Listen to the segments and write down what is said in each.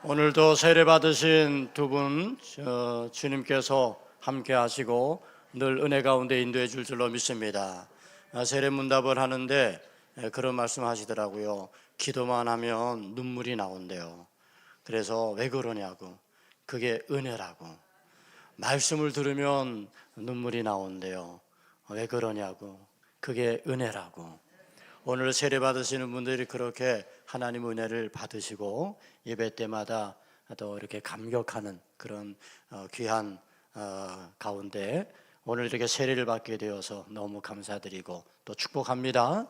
오늘도 세례 받으신 두 분 주님께서 함께 하시고 늘 은혜 가운데 인도해 줄 줄로 믿습니다. 세례 문답을 하는데 그런 말씀 하시더라고요. 기도만 하면 눈물이 나온대요. 그래서 왜 그러냐고. 그게 은혜라고. 말씀을 들으면 눈물이 나온대요. 왜 그러냐고. 그게 은혜라고. 오늘 세례 받으시는 분들이 그렇게 하나님 은혜를 받으시고 예배 때마다 또 이렇게 감격하는 그런 귀한 가운데 오늘 이렇게 세례를 받게 되어서 너무 감사드리고 또 축복합니다.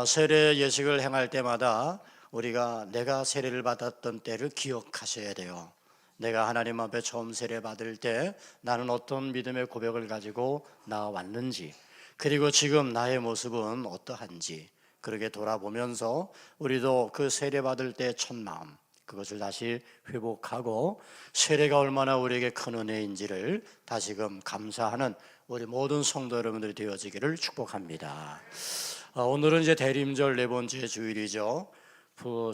세례 예식을 행할 때마다 우리가 내가 세례를 받았던 때를 기억하셔야 돼요. 내가 하나님 앞에 처음 세례 받을 때 나는 어떤 믿음의 고백을 가지고 나왔는지, 그리고 지금 나의 모습은 어떠한지 그렇게 돌아보면서 우리도 그 세례 받을 때의 첫 마음 그것을 다시 회복하고 세례가 얼마나 우리에게 큰 은혜인지를 다시금 감사하는 우리 모든 성도 여러분들이 되어지기를 축복합니다. 오늘은 이제 대림절 네 번째 주일이죠.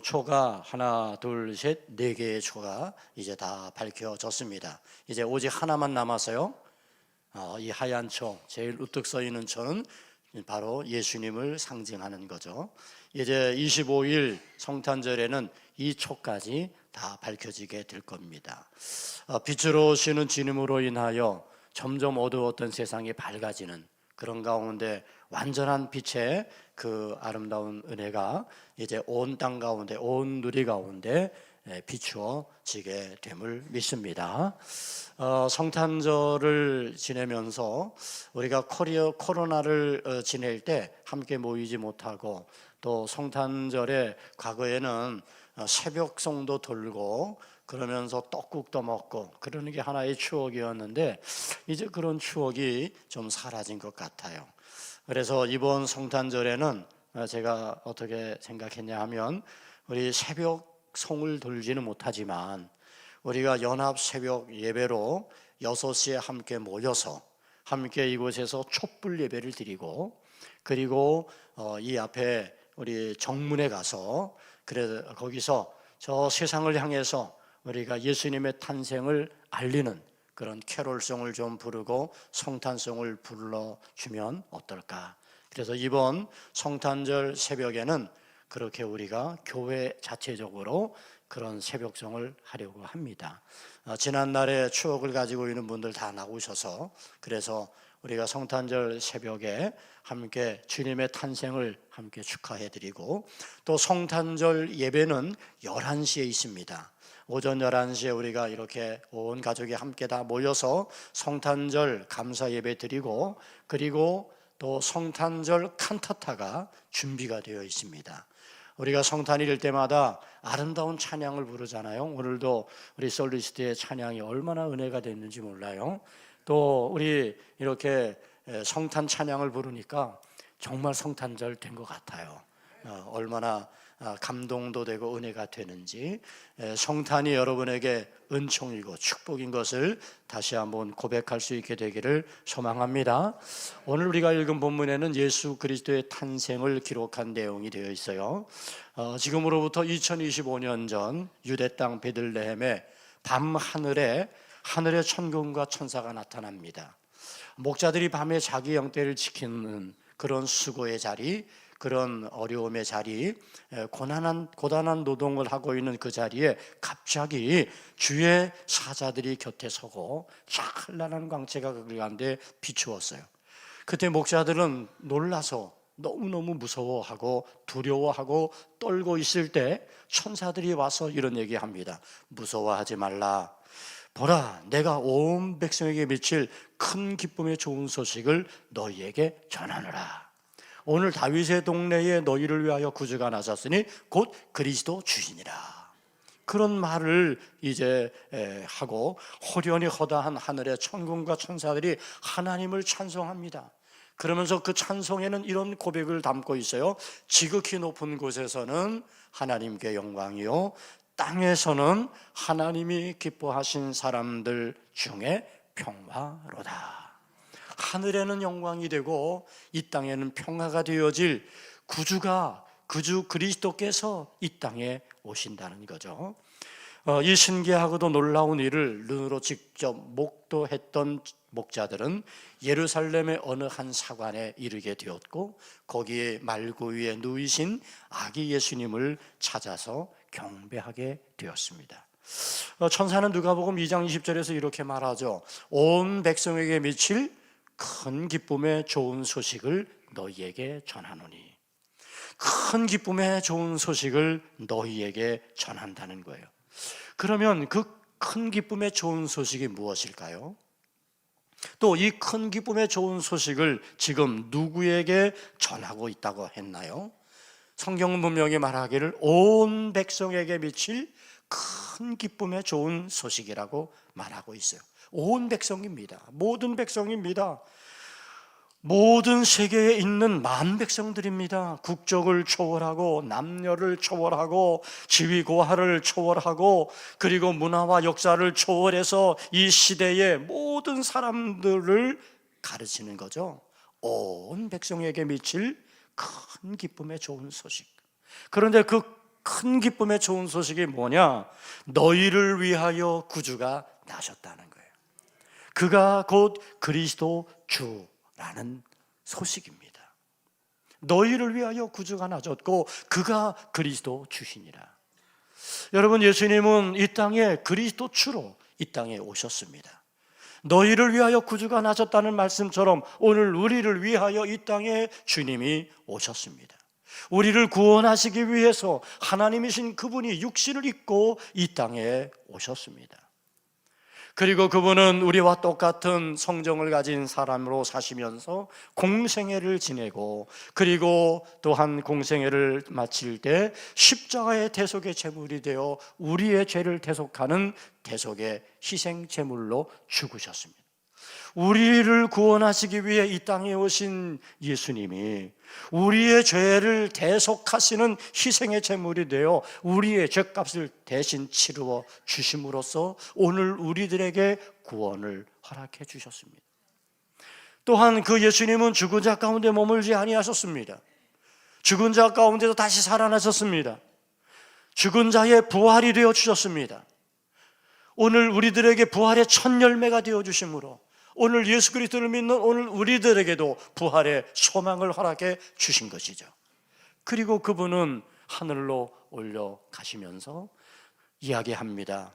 초가 하나 둘 셋 네 개의 초가 이제 다 밝혀졌습니다. 이제 오직 하나만 남았어요. 이 하얀 초, 제일 우뚝 서 있는 초는 바로 예수님을 상징하는 거죠. 이제 25일 성탄절에는 이 초까지 다 밝혀지게 될 겁니다. 빛으로 오시는 주님으로 인하여 점점 어두웠던 세상이 밝아지는 그런 가운데 완전한 빛의 그 아름다운 은혜가 이제 온 땅 가운데, 온 누리 가운데 비추어지게 됨을 믿습니다. 성탄절을 지내면서 우리가 코로나를 지낼 때 함께 모이지 못하고 또 성탄절에 과거에는 새벽송도 돌고 그러면서 떡국도 먹고 그러는 게 하나의 추억이었는데 이제 그런 추억이 좀 사라진 것 같아요. 그래서 이번 성탄절에는 제가 어떻게 생각했냐 하면 우리 새벽송을 돌지는 못하지만 우리가 연합 새벽 예배로 6시에 함께 모여서 함께 이곳에서 촛불 예배를 드리고 그리고 이 앞에 우리 정문에 가서 그래서 거기서 저 세상을 향해서 우리가 예수님의 탄생을 알리는 그런 캐롤송을 좀 부르고 성탄송을 불러주면 어떨까. 그래서 이번 성탄절 새벽에는 그렇게 우리가 교회 자체적으로 그런 새벽송을 하려고 합니다. 지난날의 추억을 가지고 있는 분들 다 나오셔서 그래서 우리가 성탄절 새벽에 함께 주님의 탄생을 함께 축하해드리고 또 성탄절 예배는 11시에 있습니다. 오전 11시에 우리가 이렇게 온 가족이 함께 다 모여서 성탄절 감사 예배 드리고 그리고 또 성탄절 칸타타가 준비가 되어 있습니다. 우리가 성탄일 때마다 아름다운 찬양을 부르잖아요. 오늘도 우리 솔리스트의 찬양이 얼마나 은혜가 됐는지 몰라요. 또 우리 이렇게 성탄 찬양을 부르니까 정말 성탄절 된 것 같아요. 얼마나 감동도 되고 은혜가 되는지 성탄이 여러분에게 은총이고 축복인 것을 다시 한번 고백할 수 있게 되기를 소망합니다. 오늘 우리가 읽은 본문에는 예수 그리스도의 탄생을 기록한 내용이 되어 있어요. 지금으로부터 2025년 전 유대 땅 베들레헴에 밤 하늘에 천군과 천사가 나타납니다. 목자들이 밤에 자기 영떼를 지키는 그런 수고의 자리, 그런 어려움의 자리, 고단한 노동을 하고 있는 그 자리에 갑자기 주의 사자들이 곁에 서고 찬란한 광채가 그 가운데 비추었어요. 그때 목자들은 놀라서 너무너무 무서워하고 두려워하고 떨고 있을 때 천사들이 와서 이런 얘기합니다. 무서워하지 말라. 보라, 내가 온 백성에게 미칠 큰 기쁨의 좋은 소식을 너희에게 전하노라. 오늘 다윗의 동네에 너희를 위하여 구주가 나섰으니 곧 그리스도 주시니라. 그런 말을 이제 하고 호련히 허다한 하늘의 천군과 천사들이 하나님을 찬송합니다. 그러면서 그 찬송에는 이런 고백을 담고 있어요. 지극히 높은 곳에서는 하나님께 영광이요 땅에서는 하나님이 기뻐하신 사람들 중에 평화로다. 하늘에는 영광이 되고 이 땅에는 평화가 되어질 구주 그리스도께서 이 땅에 오신다는 거죠. 이 신기하고도 놀라운 일을 눈으로 직접 목도했던 목자들은 예루살렘의 어느 한 사관에 이르게 되었고, 거기에 말구 위에 누이신 아기 예수님을 찾아서 경배하게 되었습니다. 천사는 누가복음 2장 20절에서 이렇게 말하죠. 온 백성에게 미칠 큰 기쁨의 좋은 소식을 너희에게 전하노니. 큰 기쁨의 좋은 소식을 너희에게 전한다는 거예요. 그러면 그 큰 기쁨의 좋은 소식이 무엇일까요? 또 이 큰 기쁨의 좋은 소식을 지금 누구에게 전하고 있다고 했나요? 성경은 분명히 말하기를 온 백성에게 미칠 큰 기쁨의 좋은 소식이라고 말하고 있어요. 온 백성입니다. 모든 백성입니다. 모든 세계에 있는 만 백성들입니다. 국적을 초월하고 남녀를 초월하고 지위고하를 초월하고 그리고 문화와 역사를 초월해서 이 시대의 모든 사람들을 가르치는 거죠. 온 백성에게 미칠 큰 기쁨의 좋은 소식. 그런데 그 큰 기쁨의 좋은 소식이 뭐냐? 너희를 위하여 구주가 나셨다는 거예요. 그가 곧 그리스도 주라는 소식입니다. 너희를 위하여 구주가 나셨고 그가 그리스도 주시니라. 여러분, 예수님은 이 땅에 그리스도 주로 이 땅에 오셨습니다. 너희를 위하여 구주가 나셨다는 말씀처럼 오늘 우리를 위하여 이 땅에 주님이 오셨습니다. 우리를 구원하시기 위해서 하나님이신 그분이 육신을 입고 이 땅에 오셨습니다. 그리고 그분은 우리와 똑같은 성정을 가진 사람으로 사시면서 공생애를 지내고, 그리고 또한 공생애를 마칠 때 십자가의 대속의 제물이 되어 우리의 죄를 대속하는 대속의 희생 제물로 죽으셨습니다. 우리를 구원하시기 위해 이 땅에 오신 예수님이 우리의 죄를 대속하시는 희생의 제물이 되어 우리의 죄값을 대신 치루어 주심으로써 오늘 우리들에게 구원을 허락해 주셨습니다. 또한 그 예수님은 죽은 자 가운데 머물지 아니하셨습니다. 죽은 자 가운데서 다시 살아나셨습니다. 죽은 자의 부활이 되어 주셨습니다. 오늘 우리들에게 부활의 첫 열매가 되어 주심으로 오늘 예수 그리스도를 믿는 오늘 우리들에게도 부활의 소망을 허락해 주신 것이죠. 그리고 그분은 하늘로 올려가시면서 이야기합니다.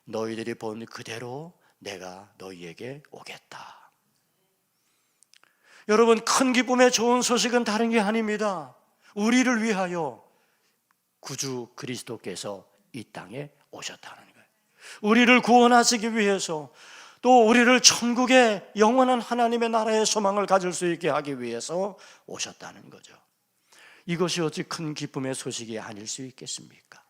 너희들이 본 그대로 내가 너희에게 오겠다. 여러분, 큰 기쁨의 좋은 소식은 다른 게 아닙니다. 우리를 위하여 구주 그리스도께서 이 땅에 오셨다는 거예요. 우리를 구원하시기 위해서, 또 우리를 천국의 영원한 하나님의 나라의 소망을 가질 수 있게 하기 위해서 오셨다는 거죠. 이것이 어찌 큰 기쁨의 소식이 아닐 수 있겠습니까?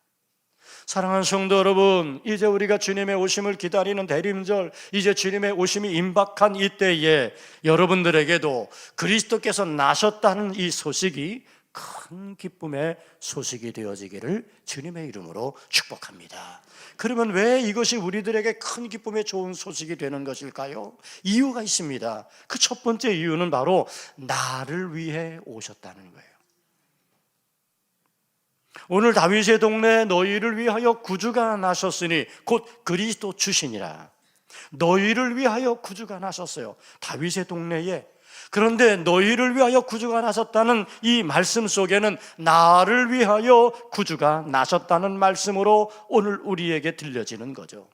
사랑하는 성도 여러분, 이제 우리가 주님의 오심을 기다리는 대림절, 이제 주님의 오심이 임박한 이때에 여러분들에게도 그리스도께서 나셨다는 이 소식이 큰 기쁨의 소식이 되어지기를 주님의 이름으로 축복합니다. 그러면 왜 이것이 우리들에게 큰 기쁨의 좋은 소식이 되는 것일까요? 이유가 있습니다. 그 첫 번째 이유는 바로 나를 위해 오셨다는 거예요. 오늘 다윗의 동네에 너희를 위하여 구주가 나셨으니 곧 그리스도 주시니라. 너희를 위하여 구주가 나셨어요. 다윗의 동네에. 그런데 너희를 위하여 구주가 나셨다는 이 말씀 속에는 나를 위하여 구주가 나셨다는 말씀으로 오늘 우리에게 들려지는 거죠.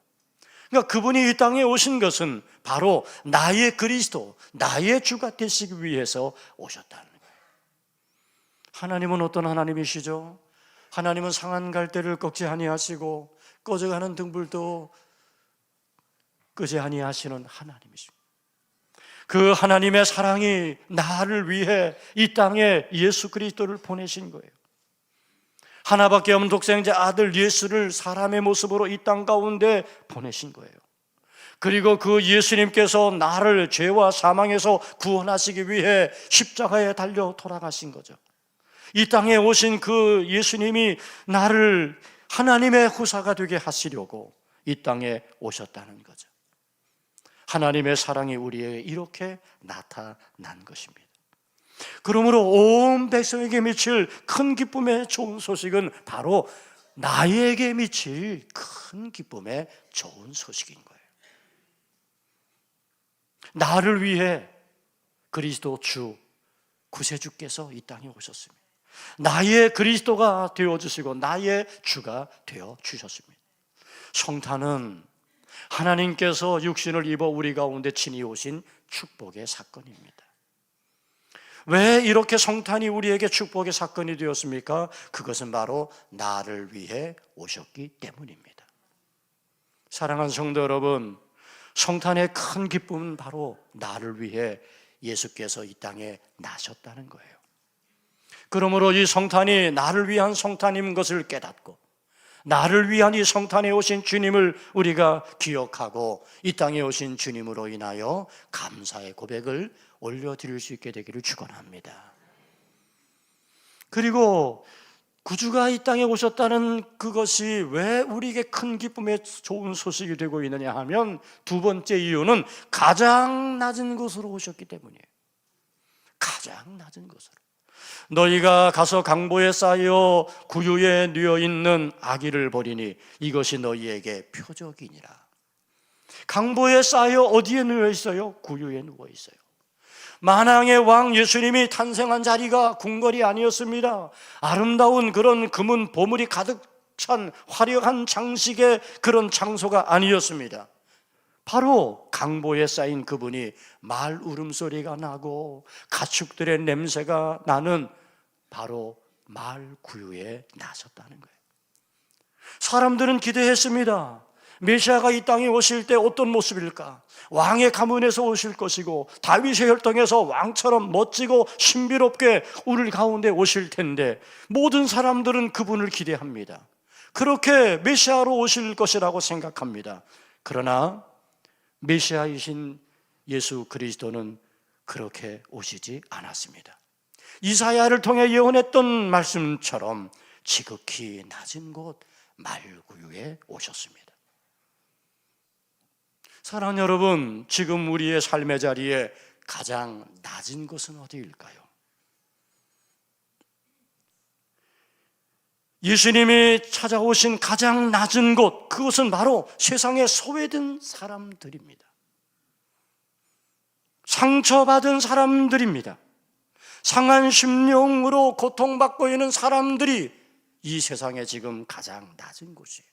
그러니까 그분이 이 땅에 오신 것은 바로 나의 그리스도, 나의 주가 되시기 위해서 오셨다는 거예요. 하나님은 어떤 하나님이시죠? 하나님은 상한 갈대를 꺾지 아니하시고 꺼져가는 등불도 끄지 아니하시는 하나님이십니다. 그 하나님의 사랑이 나를 위해 이 땅에 예수 그리스도를 보내신 거예요. 하나밖에 없는 독생자 아들 예수를 사람의 모습으로 이 땅 가운데 보내신 거예요. 그리고 그 예수님께서 나를 죄와 사망에서 구원하시기 위해 십자가에 달려 돌아가신 거죠. 이 땅에 오신 그 예수님이 나를 하나님의 후사가 되게 하시려고 이 땅에 오셨다는 거죠. 하나님의 사랑이 우리에게 이렇게 나타난 것입니다. 그러므로 온 백성에게 미칠 큰 기쁨의 좋은 소식은 바로 나에게 미칠 큰 기쁨의 좋은 소식인 거예요. 나를 위해 그리스도 주 구세주께서 이 땅에 오셨습니다. 나의 그리스도가 되어주시고 나의 주가 되어주셨습니다. 성탄은 하나님께서 육신을 입어 우리 가운데 친히 오신 축복의 사건입니다. 왜 이렇게 성탄이 우리에게 축복의 사건이 되었습니까? 그것은 바로 나를 위해 오셨기 때문입니다. 사랑하는 성도 여러분, 성탄의 큰 기쁨은 바로 나를 위해 예수께서 이 땅에 나셨다는 거예요. 그러므로 이 성탄이 나를 위한 성탄인 것을 깨닫고 나를 위한 이 성탄에 오신 주님을 우리가 기억하고 이 땅에 오신 주님으로 인하여 감사의 고백을 올려드릴 수 있게 되기를 축원합니다. 그리고 구주가 이 땅에 오셨다는 그것이 왜 우리에게 큰 기쁨의 좋은 소식이 되고 있느냐 하면 두 번째 이유는 가장 낮은 곳으로 오셨기 때문이에요. 가장 낮은 곳으로. 너희가 가서 강보에 쌓여 구유에 누워 있는 아기를 보리니 이것이 너희에게 표적이니라. 강보에 쌓여 어디에 누워 있어요? 구유에 누워 있어요. 만왕의 왕 예수님이 탄생한 자리가 궁궐이 아니었습니다. 아름다운 그런 금은 보물이 가득 찬 화려한 장식의 그런 장소가 아니었습니다. 바로 강보에 쌓인 그분이 말 울음소리가 나고 가축들의 냄새가 나는 바로 말 구유에 나섰다는 거예요. 사람들은 기대했습니다. 메시아가 이 땅에 오실 때 어떤 모습일까? 왕의 가문에서 오실 것이고 다윗의 혈통에서 왕처럼 멋지고 신비롭게 우리 가운데 오실 텐데 모든 사람들은 그분을 기대합니다. 그렇게 메시아로 오실 것이라고 생각합니다. 그러나 메시아이신 예수 그리스도는 그렇게 오시지 않았습니다. 이사야를 통해 예언했던 말씀처럼 지극히 낮은 곳 말구유에 오셨습니다. 사랑하는 여러분, 지금 우리의 삶의 자리에 가장 낮은 곳은 어디일까요? 예수님이 찾아오신 가장 낮은 곳, 그것은 바로 세상에 소외된 사람들입니다. 상처받은 사람들입니다. 상한 심령으로 고통받고 있는 사람들이 이 세상에 지금 가장 낮은 곳이에요.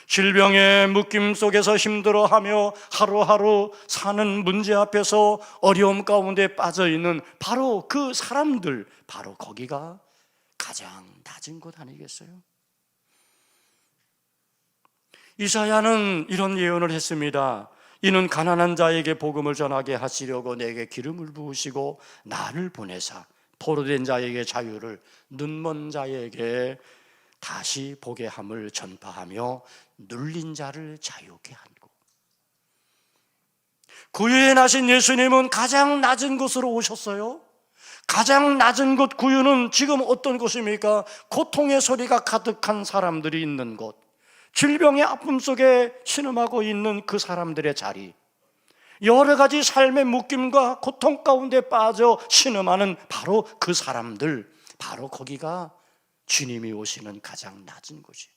질병의 묶임 속에서 힘들어하며 하루하루 사는 문제 앞에서 어려움 가운데 빠져있는 바로 그 사람들, 바로 거기가 가장 낮은 곳 아니겠어요? 이사야는 이런 예언을 했습니다. 이는 가난한 자에게 복음을 전하게 하시려고 내게 기름을 부으시고 나를 보내사 포로된 자에게 자유를, 눈먼 자에게 다시 보게 함을 전파하며 눌린 자를 자유케 하고. 구유에 나신 예수님은 가장 낮은 곳으로 오셨어요. 가장 낮은 곳 구유는 지금 어떤 곳입니까? 고통의 소리가 가득한 사람들이 있는 곳, 질병의 아픔 속에 신음하고 있는 그 사람들의 자리, 여러 가지 삶의 묶임과 고통 가운데 빠져 신음하는 바로 그 사람들, 바로 거기가 주님이 오시는 가장 낮은 곳이에요.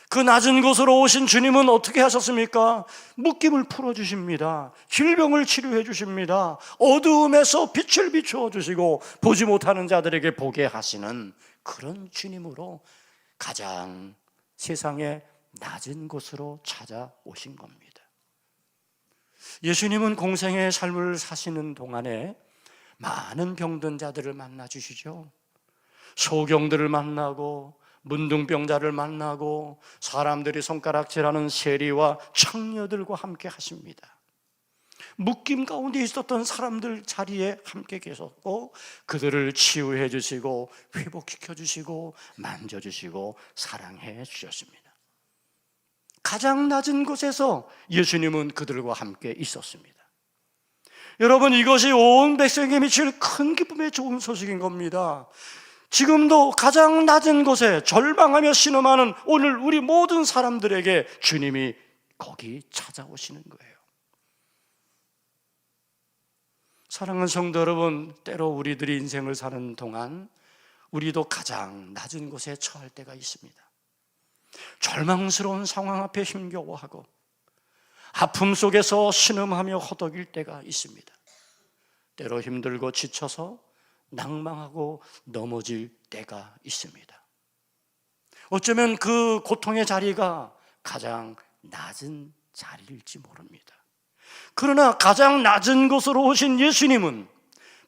그 낮은 곳으로 오신 주님은 어떻게 하셨습니까? 묶임을 풀어주십니다. 질병을 치료해 주십니다. 어두움에서 빛을 비추어 주시고 보지 못하는 자들에게 보게 하시는 그런 주님으로 가장 세상의 낮은 곳으로 찾아오신 겁니다. 예수님은 공생의 삶을 사시는 동안에 많은 병든 자들을 만나 주시죠. 소경들을 만나고 문둥병자를 만나고 사람들이 손가락질하는 세리와 창녀들과 함께 하십니다. 묶임 가운데 있었던 사람들 자리에 함께 계셨고 그들을 치유해 주시고 회복시켜 주시고 만져주시고 사랑해 주셨습니다. 가장 낮은 곳에서 예수님은 그들과 함께 있었습니다. 여러분, 이것이 온 백성에게 미칠 큰 기쁨의 좋은 소식인 겁니다. 지금도 가장 낮은 곳에 절망하며 신음하는 오늘 우리 모든 사람들에게 주님이 거기 찾아오시는 거예요. 사랑하는 성도 여러분, 때로 우리들이 인생을 사는 동안 우리도 가장 낮은 곳에 처할 때가 있습니다. 절망스러운 상황 앞에 힘겨워하고 아픔 속에서 신음하며 허덕일 때가 있습니다. 때로 힘들고 지쳐서 낭망하고 넘어질 때가 있습니다. 어쩌면 그 고통의 자리가 가장 낮은 자리일지 모릅니다. 그러나 가장 낮은 곳으로 오신 예수님은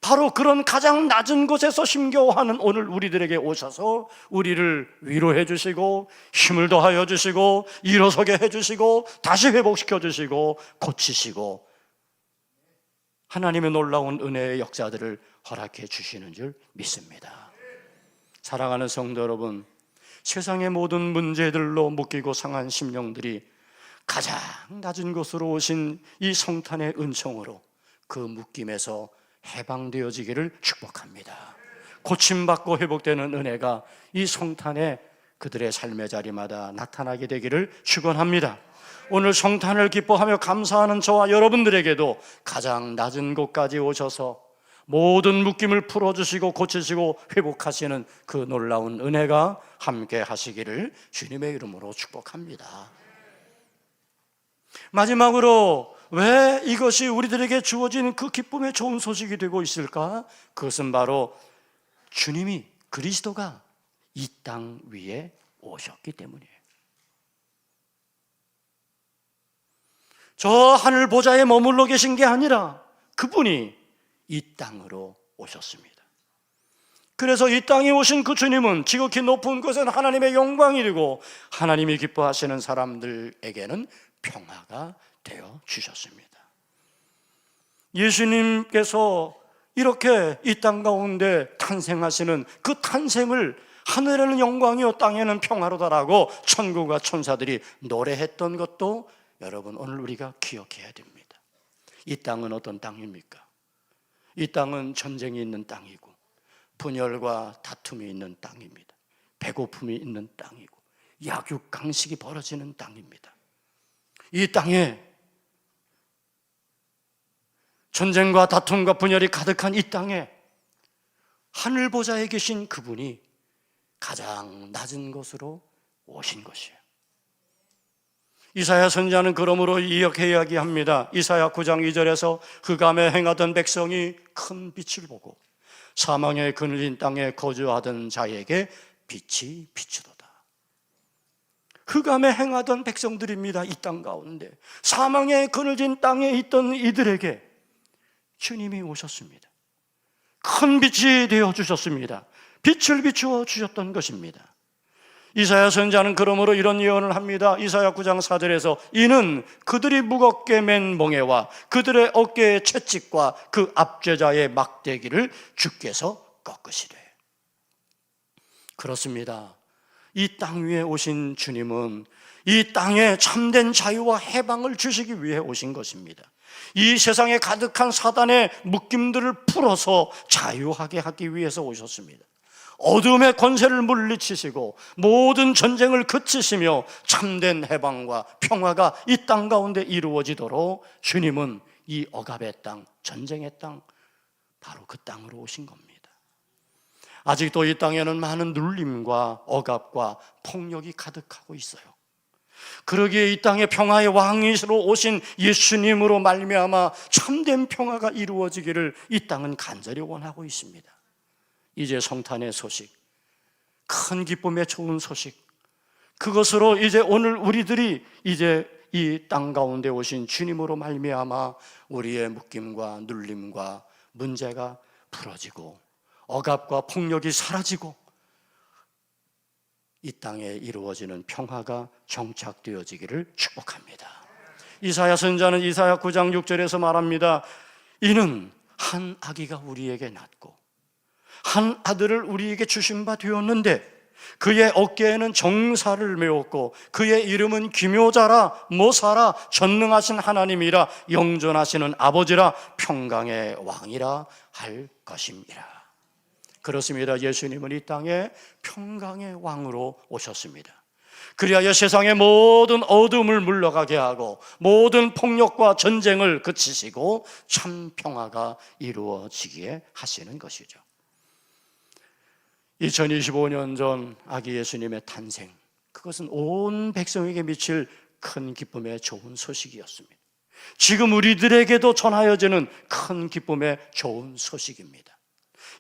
바로 그런 가장 낮은 곳에서 힘겨워하는 오늘 우리들에게 오셔서 우리를 위로해 주시고 힘을 더하여 주시고 일어서게 해 주시고 다시 회복시켜 주시고 고치시고 하나님의 놀라운 은혜의 역사들을 허락해 주시는 줄 믿습니다. 사랑하는 성도 여러분, 세상의 모든 문제들로 묶이고 상한 심령들이 가장 낮은 곳으로 오신 이 성탄의 은총으로 그 묶임에서 해방되어지기를 축복합니다. 고침받고 회복되는 은혜가 이 성탄에 그들의 삶의 자리마다 나타나게 되기를 축원합니다. 오늘 성탄을 기뻐하며 감사하는 저와 여러분들에게도 가장 낮은 곳까지 오셔서 모든 묶임을 풀어주시고 고치시고 회복하시는 그 놀라운 은혜가 함께 하시기를 주님의 이름으로 축복합니다. 마지막으로 왜 이것이 우리들에게 주어진 그 기쁨의 좋은 소식이 되고 있을까? 그것은 바로 주님이, 그리스도가 이 땅 위에 오셨기 때문이에요. 저 하늘 보좌에 머물러 계신 게 아니라 그분이 이 땅으로 오셨습니다. 그래서 이 땅에 오신 그 주님은 지극히 높은 곳은 하나님의 영광이 되고 하나님이 기뻐하시는 사람들에게는 평화가 되어 주셨습니다. 예수님께서 이렇게 이 땅 가운데 탄생하시는 그 탄생을 하늘에는 영광이요 땅에는 평화로다라고 천국과 천사들이 노래했던 것도 여러분 오늘 우리가 기억해야 됩니다. 이 땅은 어떤 땅입니까? 이 땅은 전쟁이 있는 땅이고 분열과 다툼이 있는 땅입니다. 배고픔이 있는 땅이고 약육강식이 벌어지는 땅입니다. 이 땅에 전쟁과 다툼과 분열이 가득한 이 땅에 하늘 보좌에 계신 그분이 가장 낮은 곳으로 오신 것이에요. 이사야 선지자는 그러므로 이렇게 이야기합니다. 이사야 9장 2절에서 흑암에 행하던 백성이 큰 빛을 보고 사망의 그늘진 땅에 거주하던 자에게 빛이 비추도다. 흑암에 행하던 백성들입니다. 이 땅 가운데 사망의 그늘진 땅에 있던 이들에게 주님이 오셨습니다. 큰 빛이 되어 주셨습니다. 빛을 비추어 주셨던 것입니다. 이사야 선지자는 그러므로 이런 예언을 합니다. 이사야 9장 4절에서 이는 그들이 무겁게 맨 멍에와 그들의 어깨의 채찍과 그 압제자의 막대기를 주께서 꺾으시되. 그렇습니다. 이 땅 위에 오신 주님은 이 땅에 참된 자유와 해방을 주시기 위해 오신 것입니다. 이 세상에 가득한 사단의 묶임들을 풀어서 자유하게 하기 위해서 오셨습니다. 어둠의 권세를 물리치시고 모든 전쟁을 그치시며 참된 해방과 평화가 이 땅 가운데 이루어지도록 주님은 이 억압의 땅, 전쟁의 땅, 바로 그 땅으로 오신 겁니다. 아직도 이 땅에는 많은 눌림과 억압과 폭력이 가득하고 있어요. 그러기에 이 땅에 평화의 왕이시로 오신 예수님으로 말미암아 참된 평화가 이루어지기를 이 땅은 간절히 원하고 있습니다. 이제 성탄의 소식, 큰 기쁨의 좋은 소식, 그것으로 이제 오늘 우리들이 이제 이 땅 가운데 오신 주님으로 말미암아 우리의 묶임과 눌림과 문제가 풀어지고 억압과 폭력이 사라지고 이 땅에 이루어지는 평화가 정착되어지기를 축복합니다. 이사야 선지자는 이사야 9장 6절에서 말합니다. 이는 한 아기가 우리에게 낳고 한 아들을 우리에게 주신 바 되었는데 그의 어깨에는 정사를 메웠고 그의 이름은 기묘자라 모사라 전능하신 하나님이라 영존하시는 아버지라 평강의 왕이라 할 것임이라. 그렇습니다. 예수님은 이 땅에 평강의 왕으로 오셨습니다. 그리하여 세상의 모든 어둠을 물러가게 하고 모든 폭력과 전쟁을 그치시고 참 평화가 이루어지게 하시는 것이죠. 2025년 전 아기 예수님의 탄생, 그 그것은 온 백성에게 미칠 큰 기쁨의 좋은 소식이었습니다. 지금 우리들에게도 전하여지는 큰 기쁨의 좋은 소식입니다.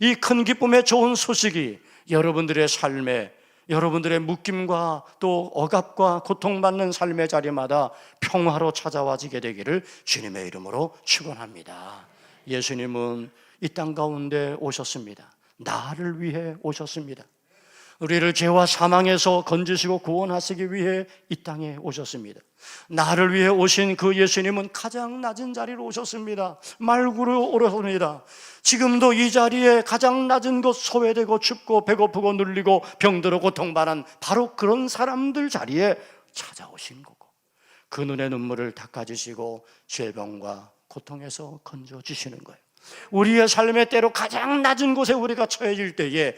이 큰 기쁨의 좋은 소식이 여러분들의 삶에, 여러분들의 묶임과 또 억압과 고통받는 삶의 자리마다 평화로 찾아와지게 되기를 주님의 이름으로 축원합니다. 예수님은 이 땅 가운데 오셨습니다. 나를 위해 오셨습니다. 우리를 죄와 사망에서 건지시고 구원하시기 위해 이 땅에 오셨습니다. 나를 위해 오신 그 예수님은 가장 낮은 자리로 오셨습니다. 말구로 오셨습니다. 지금도 이 자리에 가장 낮은 곳, 소외되고 춥고 배고프고 눌리고 병들어 고통받는 바로 그런 사람들 자리에 찾아오신 거고, 그 눈의 눈물을 닦아주시고 죄병과 고통에서 건져주시는 거예요. 우리의 삶의 때로 가장 낮은 곳에 우리가 처해질 때에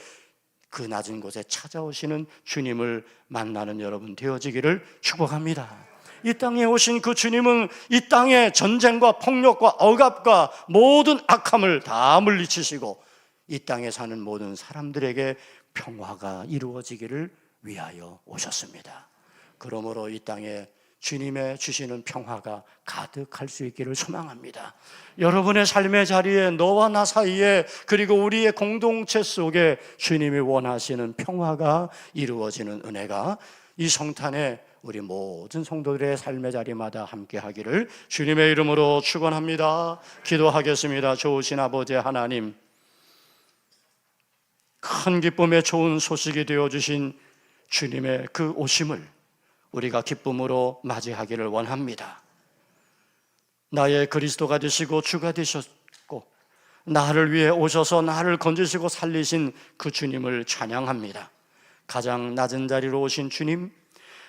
그 낮은 곳에 찾아오시는 주님을 만나는 여러분 되어지기를 축복합니다. 이 땅에 오신 그 주님은 이 땅의 전쟁과 폭력과 억압과 모든 악함을 다 물리치시고 이 땅에 사는 모든 사람들에게 평화가 이루어지기를 위하여 오셨습니다. 그러므로 이 땅에 주님의 주시는 평화가 가득할 수 있기를 소망합니다. 여러분의 삶의 자리에, 너와 나 사이에, 그리고 우리의 공동체 속에 주님이 원하시는 평화가 이루어지는 은혜가 이 성탄에 우리 모든 성도들의 삶의 자리마다 함께 하기를 주님의 이름으로 축원합니다. 기도하겠습니다. 좋으신 아버지 하나님, 큰 기쁨의 좋은 소식이 되어주신 주님의 그 오심을 우리가 기쁨으로 맞이하기를 원합니다. 나의 그리스도가 되시고 주가 되셨고 나를 위해 오셔서 나를 건지시고 살리신 그 주님을 찬양합니다. 가장 낮은 자리로 오신 주님,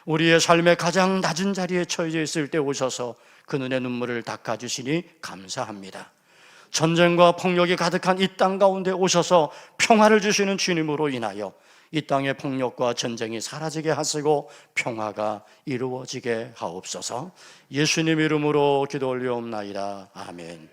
우리의 삶의 가장 낮은 자리에 처해져 있을 때 오셔서 그 눈의 눈물을 닦아주시니 감사합니다. 전쟁과 폭력이 가득한 이 땅 가운데 오셔서 평화를 주시는 주님으로 인하여 이 땅의 폭력과 전쟁이 사라지게 하시고 평화가 이루어지게 하옵소서. 예수님 이름으로 기도 올리옵나이다. 아멘.